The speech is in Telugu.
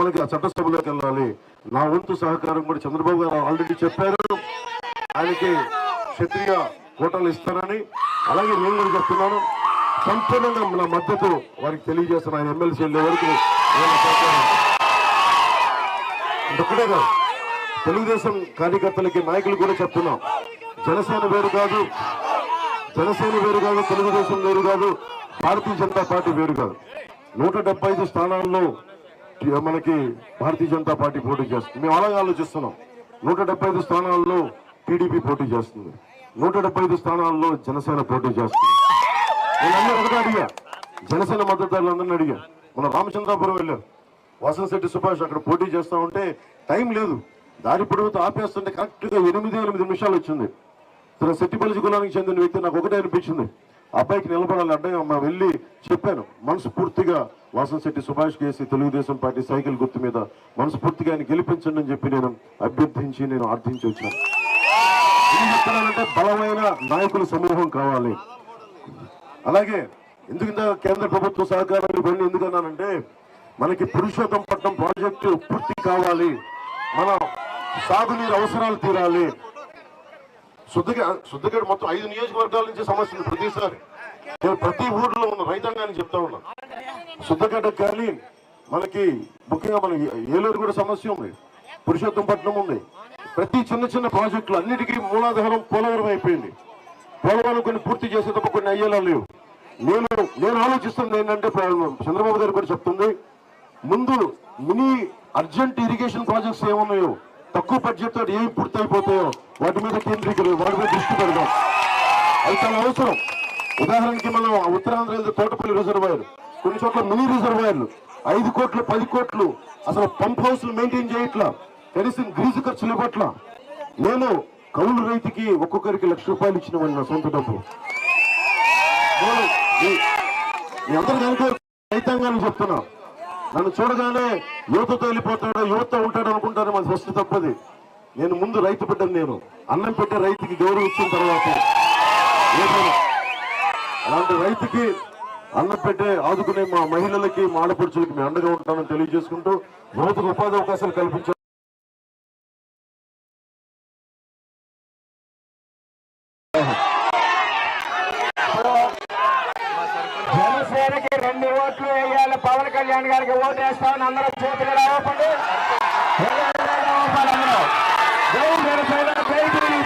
మనకి ఆ చట్టసభలోకి వెళ్ళాలి. నా వంతు సహకారం కూడా చంద్రబాబు గారు ఆల్రెడీ చెప్పారు, ఆయనకి క్షత్రియ కోటాలు ఇస్తారని. అలాగే నేను కూడా చెప్తున్నాను, సంపూర్ణంగా నా మద్దతు వారికి తెలియజేస్తాను. ఆయన ఎమ్మెల్సీ వెళ్ళే వరకు ఒకటే కాదు, తెలుగుదేశం కార్యకర్తలకి నాయకులు కూడా చెప్తున్నాం, జనసేన వేరు కాదు, తెలుగుదేశం వేరు కాదు, భారతీయ జనతా పార్టీ వేరు కాదు. 175 స్థానాల్లో మనకి భారతీయ జనతా పార్టీ పోటీ చేస్తుంది. మేము అలాగే ఆలోచిస్తున్నాం. 175 స్థానాల్లో టీడీపీ పోటీ చేస్తుంది, 175 స్థానాల్లో జనసేన పోటీ చేస్తుంది. నేను అందరూ ఒకటే అడిగా, జనసేన మద్దతుదారులందరినీ అడిగా. మన రామచంద్రాపురం వెళ్ళాం, వాసనశెట్టి సుభాష్ అక్కడ పోటీ చేస్తా ఉంటే టైం లేదు, దారి పొడవుతో ఆపేస్తుంటే కరెక్ట్గా 8 నిమిషాలు వచ్చింది. శెట్టిపల్లి కులానికి చెందిన వ్యక్తి నాకు ఒకటే అనిపించింది, అబ్బాయికి నిలబడాలి అడ్డంగా వెళ్ళి చెప్పాను. మనస్ఫూర్తిగా వాసనశెట్టి సుభాష్ కేసి తెలుగుదేశం పార్టీ సైకిల్ గుర్తు మీద మనస్ఫూర్తిగా ఆయన గెలిపించండి అని చెప్పి నేను అభ్యర్థించి నేను ఆర్థించి వచ్చాను. ఏం చెప్తున్నానంటే బలమైన నాయకుల సమూహం కావాలి. అలాగే ఎందుకంటే కేంద్ర ప్రభుత్వ సహకారాలు ఇవన్నీ ఎందుకన్నానంటే, మనకి పురుషోత్తంపట్నం ప్రాజెక్టు పూర్తి కావాలి, మన సాగునీరు అవసరాలు తీరాలి. శుద్ధగడ మొత్తం 5 నియోజకవర్గాల నుంచి సమస్యలు ప్రతిసారి నేను ప్రతి ఊర్లో ఉన్న రైతాంగాన్ని చెప్తా ఉన్నా. శుద్ధగడ్డ కానీ మనకి ముఖ్యంగా మన ఏలూరు కూడా సమస్య ఉంది, పురుషోత్తంపట్నం ఉంది. ప్రతి చిన్న ప్రాజెక్టులు అన్నిటికీ మూలాధారం పోలవరం అయిపోయింది. పోలవరం కొన్ని పూర్తి చేసే తప్ప కొన్ని అయ్యేలా లేవు. నేను ఆలోచిస్తుంది ఏంటంటే, చంద్రబాబు గారు కూడా చెప్తుంది, ముందు మినీ అర్జెంట్ ఇరిగేషన్ ప్రాజెక్ట్స్ ఏమున్నాయో, తక్కువ బడ్జెట్ తో ఏమి పూర్తయిపోతాయో వాటి మీద వాటి మీద దృష్టి పెడదాం. అది చాలా అవసరం. ఉదాహరణకి మనం ఉత్తరాంధ్ర తోటపల్లి రిజర్వాయర్, కొన్ని చోట్ల మినీ రిజర్వాయర్లు 5 కోట్లు 10 కోట్లు అసలు పంప్ హౌస్లు మెయింటైన్ చేయట్లా, కనీసం గ్రీజు ఖర్చులు ఇవ్వట్లా. నేను కౌలు రైతుకి ఒక్కొక్కరికి ₹1,00,000 ఇచ్చినవాడిని నా సొంత డబ్బు. మీ అందరికీ రైతాంగాన్ని చెప్తున్నా, నన్ను చూడగానే యువతతో వెళ్ళిపోతాడు, యువత ఉంటాడు అనుకుంటారు, మన ఫస్ట్ తప్పది. నేను ముందు రైతు బిడ్డను, నేను అన్నం పెట్టే రైతుకి గౌరవం ఇచ్చిన తర్వాత అలాంటి రైతుకి అన్నం పెట్టే ఆదుకునే మా మహిళలకి మా ఆడపడుచులకి మేము అండగా ఉంటామని తెలియజేసుకుంటూ యువతకు ఉపాధి అవకాశాలు కల్పించారు. జనసేనకి 2 ఓట్లు వేయాలి, పవన్ కళ్యాణ్ గారికి ఓటు వేస్తామని అందరూ చేతులు రావకండి.